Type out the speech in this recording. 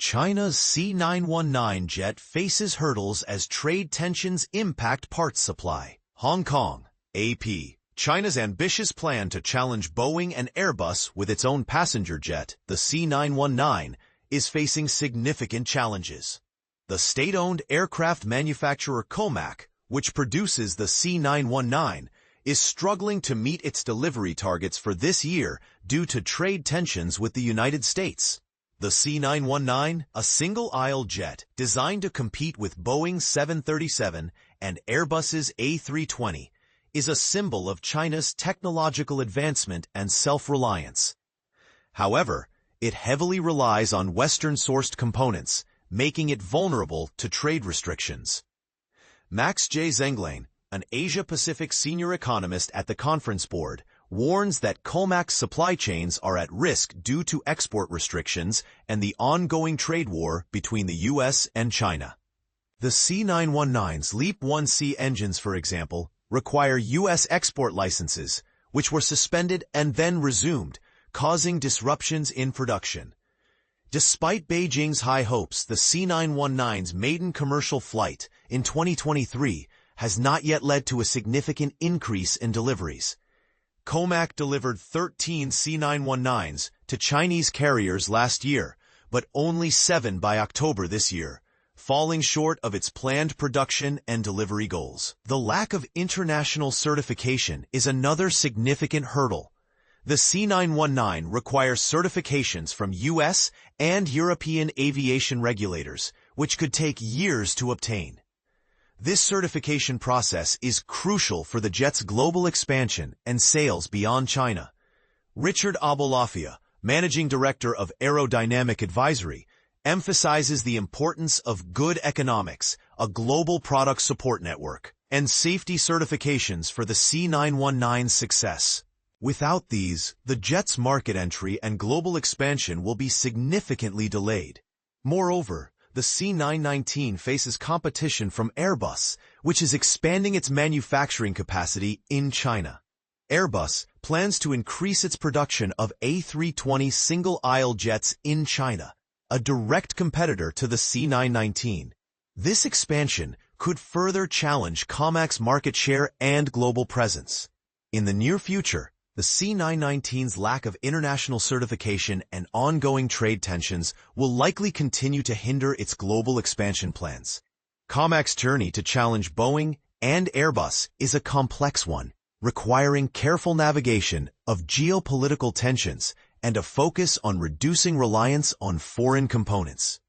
China's C919 jet faces hurdles as trade tensions impact parts supply. Hong Kong, AP. China's ambitious plan to challenge Boeing and Airbus with its own passenger jet, the C919, is facing significant challenges. The state-owned aircraft manufacturer COMAC, which produces the C919, is struggling to meet its delivery targets for this year due to trade tensions with the United States. The C919, a single-aisle jet designed to compete with Boeing's 737 and Airbus's A320, is a symbol of China's technological advancement and self-reliance. However, it heavily relies on Western-sourced components, making it vulnerable to trade restrictions. Max J. Zenglein, an Asia-Pacific senior economist at the Conference Board, warns that COMAC's supply chains are at risk due to export restrictions and the ongoing trade war between the U.S. and China. The C919's LEAP-1C engines, for example, require U.S. export licenses, which were suspended and then resumed, causing disruptions in production. Despite Beijing's high hopes, the C919's maiden commercial flight in 2023 has not yet led to a significant increase in deliveries. COMAC delivered 13 C919s to Chinese carriers last year, but only 7 by October this year, falling short of its planned production and delivery goals. The lack of international certification is another significant hurdle. The C919 requires certifications from U.S. and European aviation regulators, which could take years to obtain. This certification process is crucial for the jet's global expansion and sales beyond China. Richard Abolafia, Managing Director of Aerodynamic Advisory, emphasizes the importance of good economics, a global product support network, and safety certifications for the C919's success. Without these, the jet's market entry and global expansion will be significantly delayed. Moreover, the C919 faces competition from Airbus, which is expanding its manufacturing capacity in China. Airbus plans to increase its production of A320 single-aisle jets in China, a direct competitor to the C919. This expansion could further challenge COMAC's market share and global presence. In the near future, the C919's lack of international certification and ongoing trade tensions will likely continue to hinder its global expansion plans. COMAC's journey to challenge Boeing and Airbus is a complex one, requiring careful navigation of geopolitical tensions and a focus on reducing reliance on foreign components.